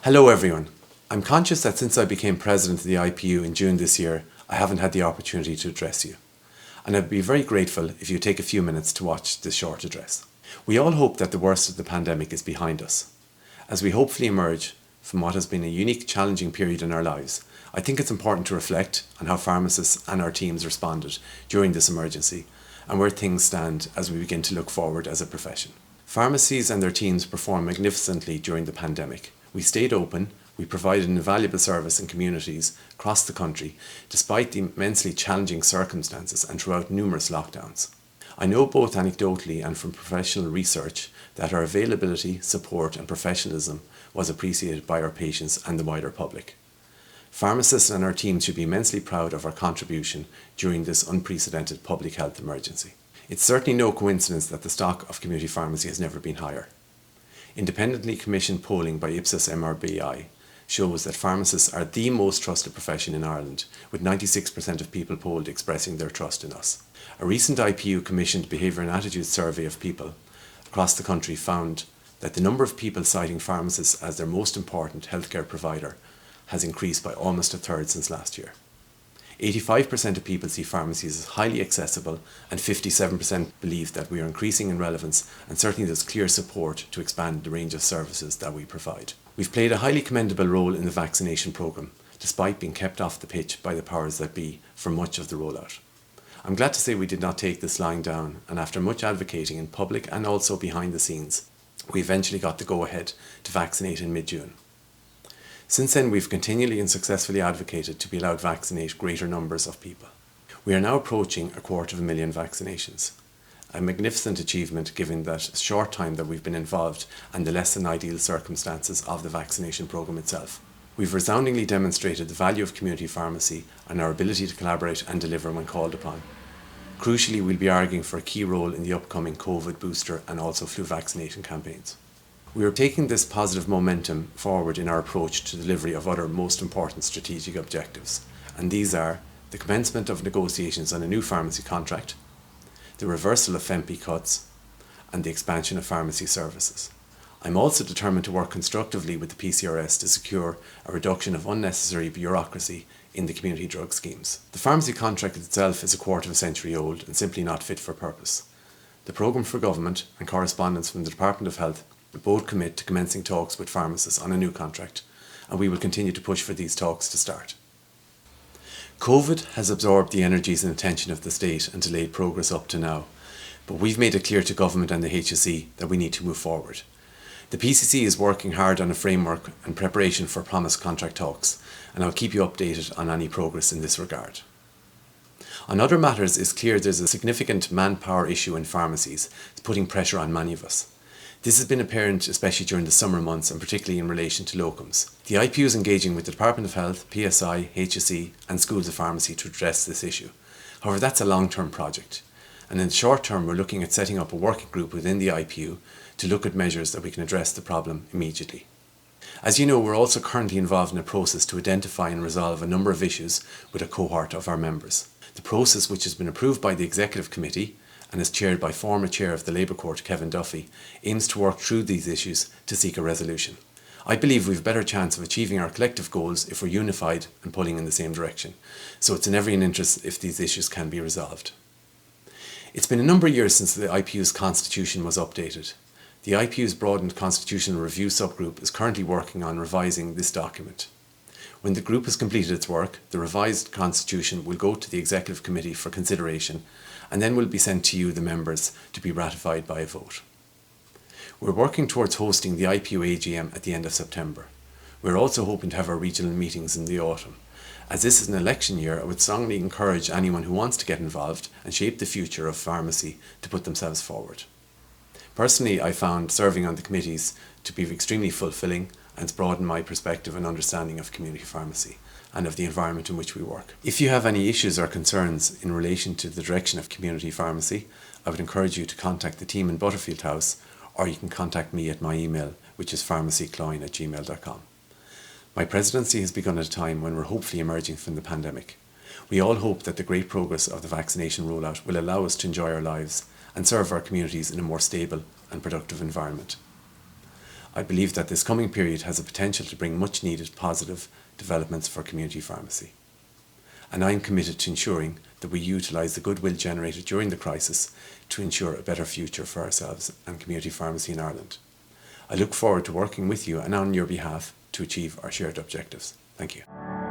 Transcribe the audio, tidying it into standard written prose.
Hello everyone. I'm conscious that since I became president of the IPU in June this year, I haven't had the opportunity to address you. And I'd be very grateful if you take a few minutes to watch this short address. We all hope that the worst of the pandemic is behind us. As we hopefully emerge from what has been a unique, challenging period in our lives, I think it's important to reflect on how pharmacists and our teams responded during this emergency and where things stand as we begin to look forward as a profession. Pharmacies and their teams performed magnificently during the pandemic. We stayed open, we provided an invaluable service in communities across the country despite the immensely challenging circumstances and throughout numerous lockdowns. I know both anecdotally and from professional research that our availability, support and professionalism was appreciated by our patients and the wider public. Pharmacists and our teams should be immensely proud of our contribution during this unprecedented public health emergency. It's certainly no coincidence that the stock of community pharmacy has never been higher. Independently commissioned polling by Ipsos MRBI shows that pharmacists are the most trusted profession in Ireland, with 96% of people polled expressing their trust in us. A recent IPU commissioned behaviour and attitude survey of people across the country found that the number of people citing pharmacists as their most important healthcare provider has increased by almost a third since last year. 85% of people see pharmacies as highly accessible and 57% believe that we are increasing in relevance, and certainly there's clear support to expand the range of services that we provide. We've played a highly commendable role in the vaccination programme, despite being kept off the pitch by the powers that be for much of the rollout. I'm glad to say we did not take this lying down, and after much advocating in public and also behind the scenes, we eventually got the go-ahead to vaccinate in mid-June. Since then, we've continually and successfully advocated to be allowed to vaccinate greater numbers of people. We are now approaching 250,000 vaccinations, a magnificent achievement given that short time that we've been involved and the less than ideal circumstances of the vaccination programme itself. We've resoundingly demonstrated the value of community pharmacy and our ability to collaborate and deliver when called upon. Crucially, we'll be arguing for a key role in the upcoming COVID booster and also flu vaccination campaigns. We are taking this positive momentum forward in our approach to delivery of other most important strategic objectives, and these are the commencement of negotiations on a new pharmacy contract, the reversal of FEMPI cuts, and the expansion of pharmacy services. I'm also determined to work constructively with the PCRS to secure a reduction of unnecessary bureaucracy in the community drug schemes. The pharmacy contract itself is a quarter of a century old and simply not fit for purpose. The programme for government and correspondence from the Department of Health both commit to commencing talks with pharmacists on a new contract, and we will continue to push for these talks to start. COVID has absorbed the energies and attention of the state and delayed progress up to now, but we've made it clear to government and the HSE that we need to move forward. The PCC is working hard on a framework and preparation for promised contract talks, and I'll keep you updated on any progress in this regard. On other matters, it's clear there's a significant manpower issue in pharmacies. It's putting pressure on many of us. This has been apparent especially during the summer months and particularly in relation to locums. The IPU is engaging with the Department of Health, PSI, HSE and schools of pharmacy to address this issue. However, that's a long-term project, and in the short term we're looking at setting up a working group within the IPU to look at measures that we can address the problem immediately. As you know, we're also currently involved in a process to identify and resolve a number of issues with a cohort of our members. The process, which has been approved by the Executive Committee and is chaired by former Chair of the Labour Court, Kevin Duffy, aims to work through these issues to seek a resolution. I believe we've a better chance of achieving our collective goals if we're unified and pulling in the same direction, so it's in everyone's interest if these issues can be resolved. It's been a number of years since the IPU's constitution was updated. The IPU's broadened constitutional review subgroup is currently working on revising this document. When the group has completed its work, the revised constitution will go to the Executive Committee for consideration and then will be sent to you, the members, to be ratified by a vote. We're working towards hosting the IPU AGM at the end of September. We're also hoping to have our regional meetings in the autumn. As this is an election year, I would strongly encourage anyone who wants to get involved and shape the future of pharmacy to put themselves forward. Personally, I found serving on the committees to be extremely fulfilling, and it's broadened my perspective and understanding of community pharmacy and of the environment in which we work. If you have any issues or concerns in relation to the direction of community pharmacy, I would encourage you to contact the team in Butterfield House, or you can contact me at my email, which is pharmacycloyne@gmail.com. My presidency has begun at a time when we're hopefully emerging from the pandemic. We all hope that the great progress of the vaccination rollout will allow us to enjoy our lives and serve our communities in a more stable and productive environment. I believe that this coming period has the potential to bring much needed positive developments for community pharmacy. And I am committed to ensuring that we utilise the goodwill generated during the crisis to ensure a better future for ourselves and community pharmacy in Ireland. I look forward to working with you and on your behalf to achieve our shared objectives. Thank you.